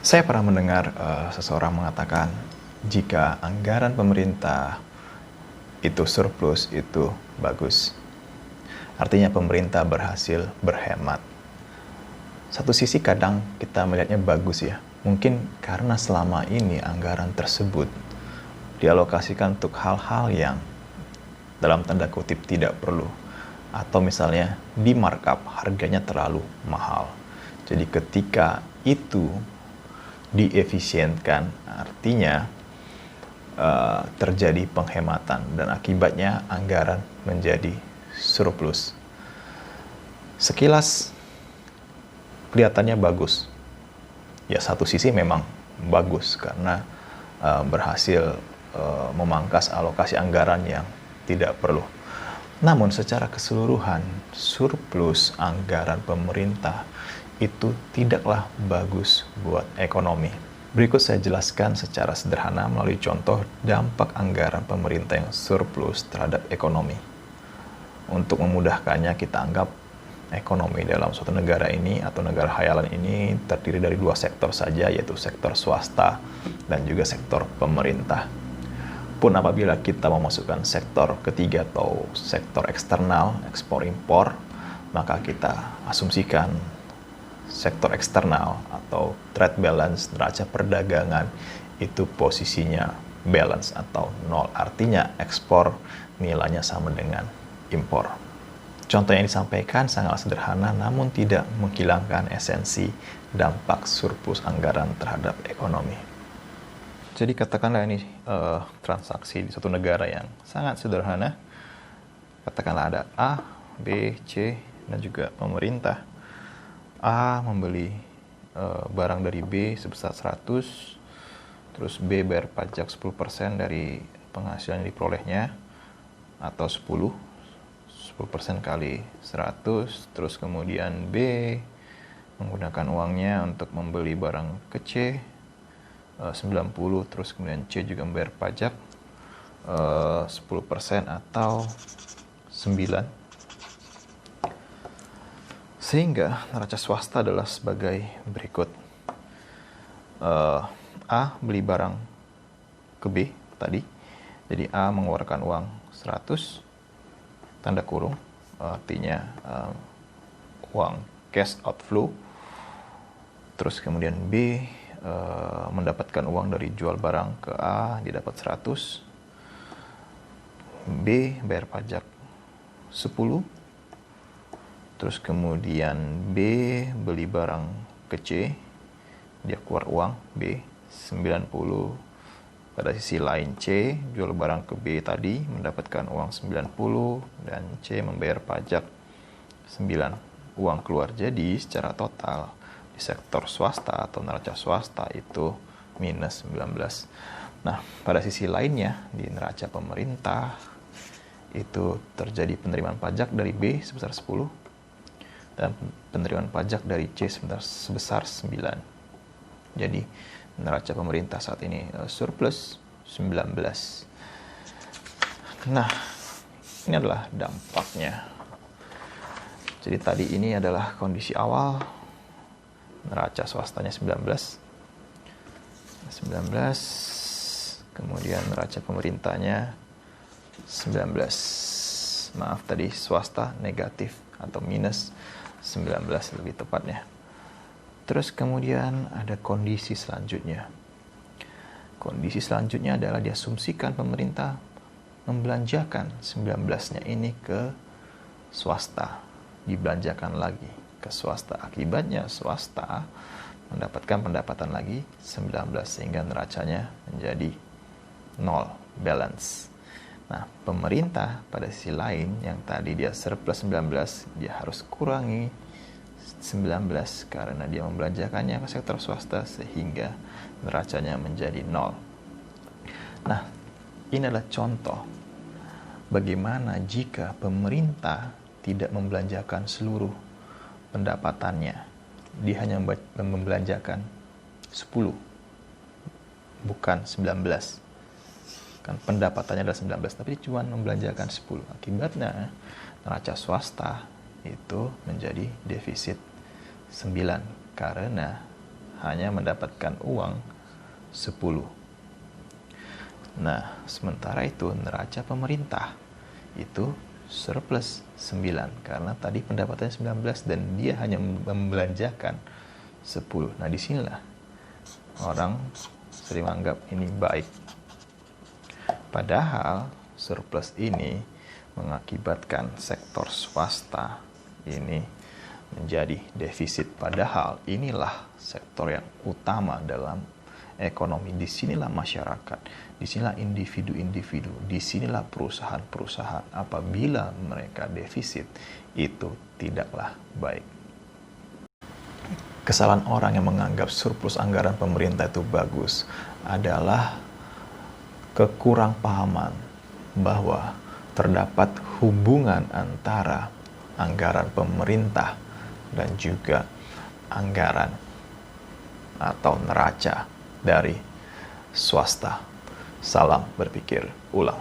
Saya pernah mendengar seseorang mengatakan, jika anggaran pemerintah itu surplus, itu bagus. Artinya pemerintah berhasil berhemat. Satu sisi kadang kita melihatnya bagus ya. Mungkin karena selama ini anggaran tersebut dialokasikan untuk hal-hal yang dalam tanda kutip tidak perlu. Atau misalnya di markup harganya terlalu mahal. Jadi ketika itu diefisienkan, artinya terjadi penghematan dan akibatnya anggaran menjadi surplus. Sekilas kelihatannya bagus. Ya, satu sisi memang bagus karena berhasil memangkas alokasi anggaran yang tidak perlu. Namun secara keseluruhan, surplus anggaran pemerintah itu tidaklah bagus buat ekonomi. Berikut saya jelaskan secara sederhana melalui contoh dampak anggaran pemerintah yang surplus terhadap ekonomi. Untuk memudahkannya, kita anggap ekonomi dalam suatu negara ini atau negara khayalan ini terdiri dari dua sektor saja, yaitu sektor swasta dan juga sektor pemerintah. Pun apabila kita memasukkan sektor ketiga atau sektor eksternal, ekspor impor, maka kita asumsikan sektor eksternal atau trade balance, neraca perdagangan itu posisinya balance atau nol. Artinya ekspor nilainya sama dengan impor. Contoh yang disampaikan sangat sederhana namun tidak menghilangkan esensi dampak surplus anggaran terhadap ekonomi. Jadi katakanlah ini transaksi di suatu negara yang sangat sederhana. Katakanlah ada A, B, C, dan juga pemerintah. A membeli barang dari B sebesar 100, terus B bayar pajak 10% dari penghasilan yang diperolehnya, atau 10% kali 100, terus kemudian B menggunakan uangnya untuk membeli barang ke C, 90, terus kemudian C juga membayar pajak 10% atau 9. Sehingga neraca swasta adalah sebagai berikut. A beli barang ke B tadi. Jadi A mengeluarkan uang 100, tanda kurung, artinya uang cash outflow. Terus kemudian B mendapatkan uang dari jual barang ke A, dia dapat 100. B bayar pajak 10. Terus kemudian B beli barang ke C, dia keluar uang B 90. Pada sisi lain C jual barang ke B tadi mendapatkan uang 90 dan C membayar pajak 9. Uang keluar, jadi secara total di sektor swasta atau neraca swasta itu minus 19. Nah, pada sisi lainnya di neraca pemerintah itu terjadi penerimaan pajak dari B sebesar 10 dan penerimaan pajak dari C sebesar 9. Jadi neraca pemerintah saat ini surplus 19. Nah, ini adalah dampaknya. Jadi tadi ini adalah kondisi awal, neraca swastanya 19, kemudian neraca pemerintahnya 19. Maaf, tadi swasta negatif atau minus 19 lebih tepatnya. Terus kemudian ada kondisi selanjutnya. Kondisi selanjutnya adalah diasumsikan pemerintah membelanjakan 19-nya ini ke swasta, dibelanjakan lagi ke swasta. Akibatnya swasta mendapatkan pendapatan lagi 19 sehingga neracanya menjadi 0, balance. Nah, pemerintah pada sisi lain yang tadi dia surplus 19, dia harus kurangi 19 karena dia membelanjakannya ke sektor swasta sehingga neracanya menjadi 0. Nah, ini adalah contoh bagaimana jika pemerintah tidak membelanjakan seluruh pendapatannya. Dia hanya membelanjakan 10, bukan 19. Kan pendapatannya adalah 19, tapi dia cuma membelanjakan 10. Akibatnya neraca swasta itu menjadi defisit 9 karena hanya mendapatkan uang 10. Nah, sementara itu neraca pemerintah itu surplus 9 karena tadi pendapatannya 19 dan dia hanya membelanjakan 10. Nah, disinilah orang sering menganggap ini baik. Padahal surplus ini mengakibatkan sektor swasta ini menjadi defisit. Padahal inilah sektor yang utama dalam ekonomi. Disinilah masyarakat, disinilah individu-individu, disinilah perusahaan-perusahaan. Apabila mereka defisit, itu tidaklah baik. Kesalahan orang yang menganggap surplus anggaran pemerintah itu bagus adalah kekurangpahaman bahwa terdapat hubungan antara anggaran pemerintah dan juga anggaran atau neraca dari swasta. Salam berpikir ulang.